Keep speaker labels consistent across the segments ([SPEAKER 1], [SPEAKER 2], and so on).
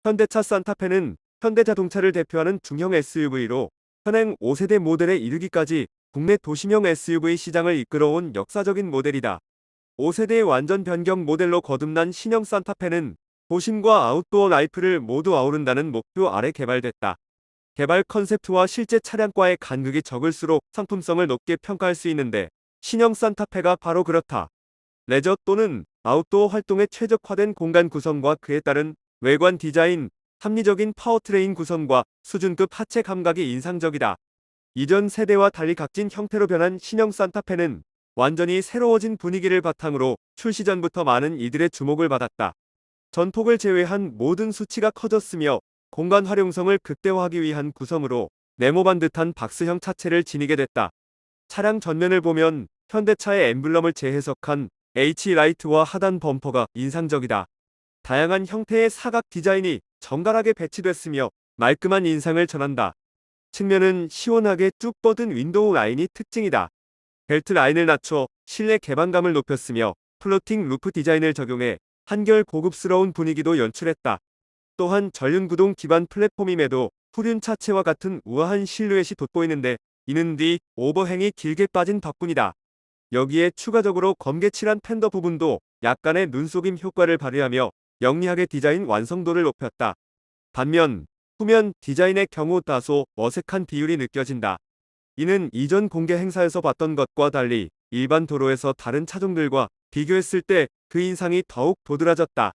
[SPEAKER 1] 현대차 산타페는 현대자동차를 대표하는 중형 SUV로 현행 5세대 모델에 이르기까지 국내 도심형 SUV 시장을 이끌어온 역사적인 모델이다. 5세대의 완전 변경 모델로 거듭난 신형 산타페는 도심과 아웃도어 라이프를 모두 아우른다는 목표 아래 개발됐다. 개발 컨셉트와 실제 차량과의 간극이 적을수록 상품성을 높게 평가할 수 있는데 신형 산타페가 바로 그렇다. 레저 또는 아웃도어 활동에 최적화된 공간 구성과 그에 따른 외관 디자인, 합리적인 파워트레인 구성과 수준급 하체 감각이 인상적이다. 이전 세대와 달리 각진 형태로 변한 신형 산타페는 완전히 새로워진 분위기를 바탕으로 출시 전부터 많은 이들의 주목을 받았다. 전폭을 제외한 모든 수치가 커졌으며 공간 활용성을 극대화하기 위한 구성으로 네모반 듯한 박스형 차체를 지니게 됐다. 차량 전면을 보면 현대차의 엠블럼을 재해석한 H라이트와 하단 범퍼가 인상적이다. 다양한 형태의 사각 디자인이 정갈하게 배치됐으며 말끔한 인상을 전한다. 측면은 시원하게 쭉 뻗은 윈도우 라인이 특징이다. 벨트 라인을 낮춰 실내 개방감을 높였으며 플로팅 루프 디자인을 적용해 한결 고급스러운 분위기도 연출했다. 또한 전륜구동 기반 플랫폼임에도 후륜 차체와 같은 우아한 실루엣이 돋보이는데 이는 뒤 오버행이 길게 빠진 덕분이다. 여기에 추가적으로 검게칠한 팬더 부분도 약간의 눈속임 효과를 발휘하며 영리하게 디자인 완성도를 높였다. 반면 후면 디자인의 경우 다소 어색한 비율이 느껴진다. 이는 이전 공개 행사에서 봤던 것과 달리 일반 도로에서 다른 차종들과 비교했을 때 그 인상이 더욱 도드라졌다.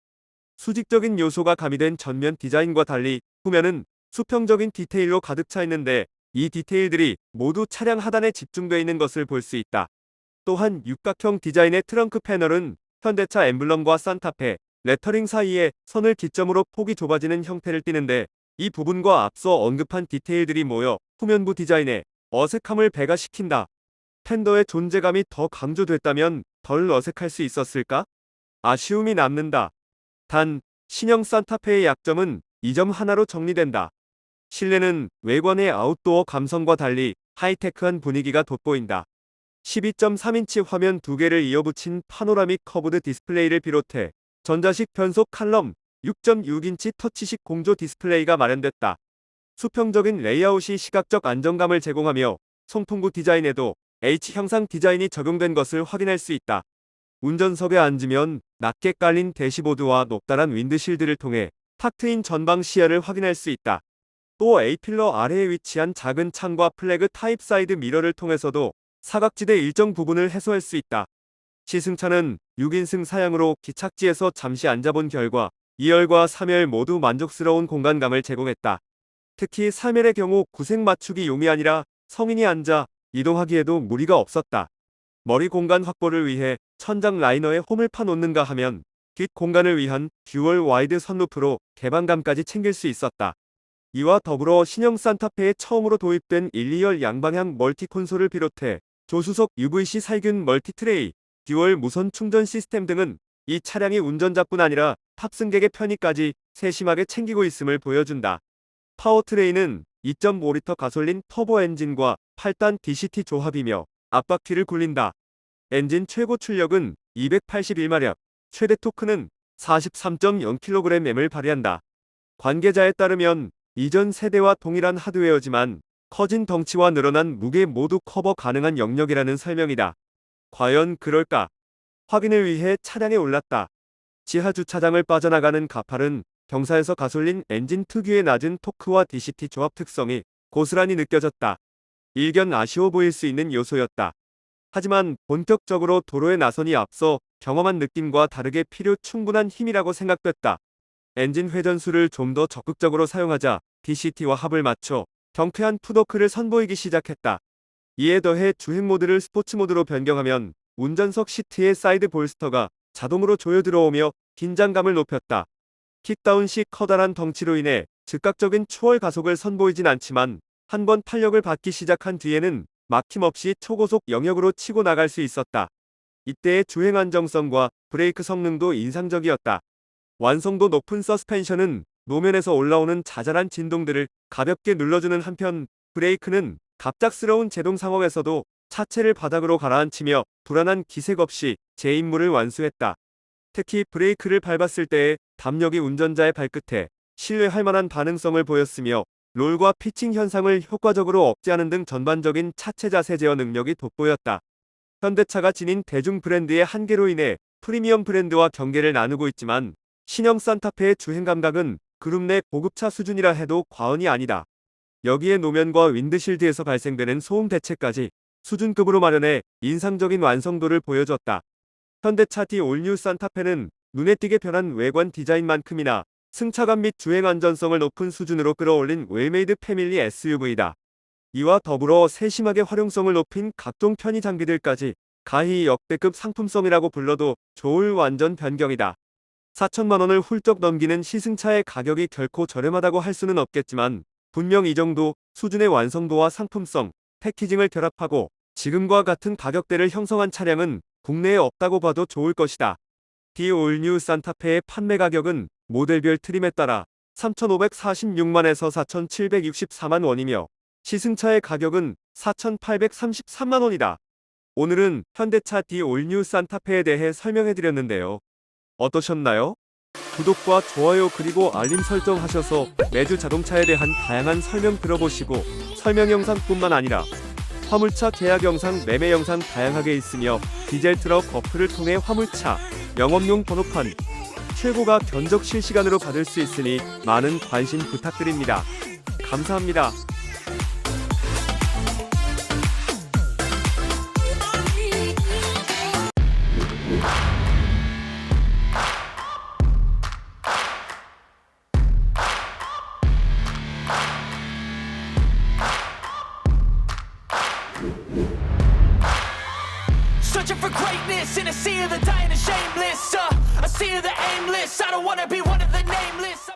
[SPEAKER 1] 수직적인 요소가 가미된 전면 디자인과 달리 후면은 수평적인 디테일로 가득 차 있는데 이 디테일들이 모두 차량 하단에 집중되어 있는 것을 볼 수 있다. 또한 육각형 디자인의 트렁크 패널은 현대차 엠블럼과 산타페, 레터링 사이에 선을 기점으로 폭이 좁아지는 형태를 띠는데 이 부분과 앞서 언급한 디테일들이 모여 후면부 디자인에 어색함을 배가시킨다. 팬더의 존재감이 더 강조됐다면 덜 어색할 수 있었을까? 아쉬움이 남는다. 단, 신형 산타페의 약점은 이 점 하나로 정리된다. 실내는 외관의 아웃도어 감성과 달리 하이테크한 분위기가 돋보인다. 12.3인치 화면 2개를 이어붙인 파노라믹 커브드 디스플레이를 비롯해 전자식 변속 칼럼, 6.6인치 터치식 공조 디스플레이가 마련됐다. 수평적인 레이아웃이 시각적 안정감을 제공하며 송풍구 디자인에도 H형상 디자인이 적용된 것을 확인할 수 있다. 운전석에 앉으면 낮게 깔린 대시보드와 높다란 윈드실드를 통해 탁 트인 전방 시야를 확인할 수 있다. 또 A필러 아래에 위치한 작은 창과 플래그 타입 사이드 미러를 통해서도 사각지대 일정 부분을 해소할 수 있다. 시승차는 6인승 사양으로 기착지에서 잠시 앉아본 결과 2열과 3열 모두 만족스러운 공간감을 제공했다. 특히 3열의 경우 구색 맞추기 용이 아니라 성인이 앉아 이동하기에도 무리가 없었다. 머리 공간 확보를 위해 천장 라이너에 홈을 파놓는가 하면 뒷 공간을 위한 듀얼 와이드 선루프로 개방감까지 챙길 수 있었다. 이와 더불어 신형 산타페에 처음으로 도입된 1, 2열 양방향 멀티 콘솔을 비롯해 조수석 UVC 살균 멀티 트레이, 듀얼 무선 충전 시스템 등은 이 차량이 운전자뿐 아니라 탑승객의 편의까지 세심하게 챙기고 있음을 보여준다. 파워트레인은 2.5리터 가솔린 터보 엔진과 8단 DCT 조합이며 앞바퀴를 굴린다. 엔진 최고 출력은 281마력, 최대 토크는 43.0kgm을 발휘한다. 관계자에 따르면 이전 세대와 동일한 하드웨어지만 커진 덩치와 늘어난 무게 모두 커버 가능한 영역이라는 설명이다. 과연 그럴까? 확인을 위해 차량에 올랐다. 지하 주차장을 빠져나가는 가팔은 경사에서 가솔린 엔진 특유의 낮은 토크와 DCT 조합 특성이 고스란히 느껴졌다. 일견 아쉬워 보일 수 있는 요소였다. 하지만 본격적으로 도로에 나서니 앞서 경험한 느낌과 다르게 필요 충분한 힘이라고 생각됐다. 엔진 회전수를 좀 더 적극적으로 사용하자 DCT와 합을 맞춰 경쾌한 푸더크를 선보이기 시작했다. 이에 더해 주행 모드를 스포츠 모드로 변경하면 운전석 시트의 사이드 볼스터가 자동으로 조여 들어오며 긴장감을 높였다. 킥다운 시 커다란 덩치로 인해 즉각적인 추월 가속을 선보이진 않지만 한번 탄력을 받기 시작한 뒤에는 막힘없이 초고속 영역으로 치고 나갈 수 있었다. 이때의 주행 안정성과 브레이크 성능도 인상적이었다. 완성도 높은 서스펜션은 노면에서 올라오는 자잘한 진동들을 가볍게 눌러주는 한편 브레이크는 갑작스러운 제동 상황에서도 차체를 바닥으로 가라앉히며 불안한 기색 없이 제 임무를 완수했다. 특히 브레이크를 밟았을 때의 담력이 운전자의 발끝에 신뢰할 만한 반응성을 보였으며 롤과 피칭 현상을 효과적으로 억제하는 등 전반적인 차체 자세 제어 능력이 돋보였다. 현대차가 지닌 대중 브랜드의 한계로 인해 프리미엄 브랜드와 경계를 나누고 있지만 신형 산타페의 주행 감각은 그룹 내 고급차 수준이라 해도 과언이 아니다. 여기에 노면과 윈드실드에서 발생되는 소음 대체까지 수준급으로 마련해 인상적인 완성도를 보여줬다. 현대차 디올뉴 산타페는 눈에 띄게 변한 외관 디자인만큼이나 승차감 및 주행 안전성을 높은 수준으로 끌어올린 웰메이드 패밀리 SUV다. 이와 더불어 세심하게 활용성을 높인 각종 편의 장비들까지 가히 역대급 상품성이라고 불러도 좋을 완전 변경이다. 4천만 원을 훌쩍 넘기는 시승차의 가격이 결코 저렴하다고 할 수는 없겠지만 분명 이 정도 수준의 완성도와 상품성, 패키징을 결합하고 지금과 같은 가격대를 형성한 차량은 국내에 없다고 봐도 좋을 것이다. 디올뉴 산타페의 판매 가격은 모델별 트림에 따라 3,546만에서 4,764만 원이며 시승차의 가격은 4,833만 원이다. 오늘은 현대차 디올뉴 산타페에 대해 설명해드렸는데요. 어떠셨나요? 구독과 좋아요 그리고 알림 설정하셔서 매주 자동차에 대한 다양한 설명 들어보시고 설명 영상뿐만 아니라 화물차 계약 영상, 매매 영상 다양하게 있으며 디젤 트럭 어플을 통해 화물차, 영업용 번호판, 최고가 견적 실시간으로 받을 수 있으니 많은 관심 부탁드립니다. 감사합니다.
[SPEAKER 2] Searching for greatness in a sea of the dying and shameless. A sea of the aimless. I don't wanna be one of the nameless.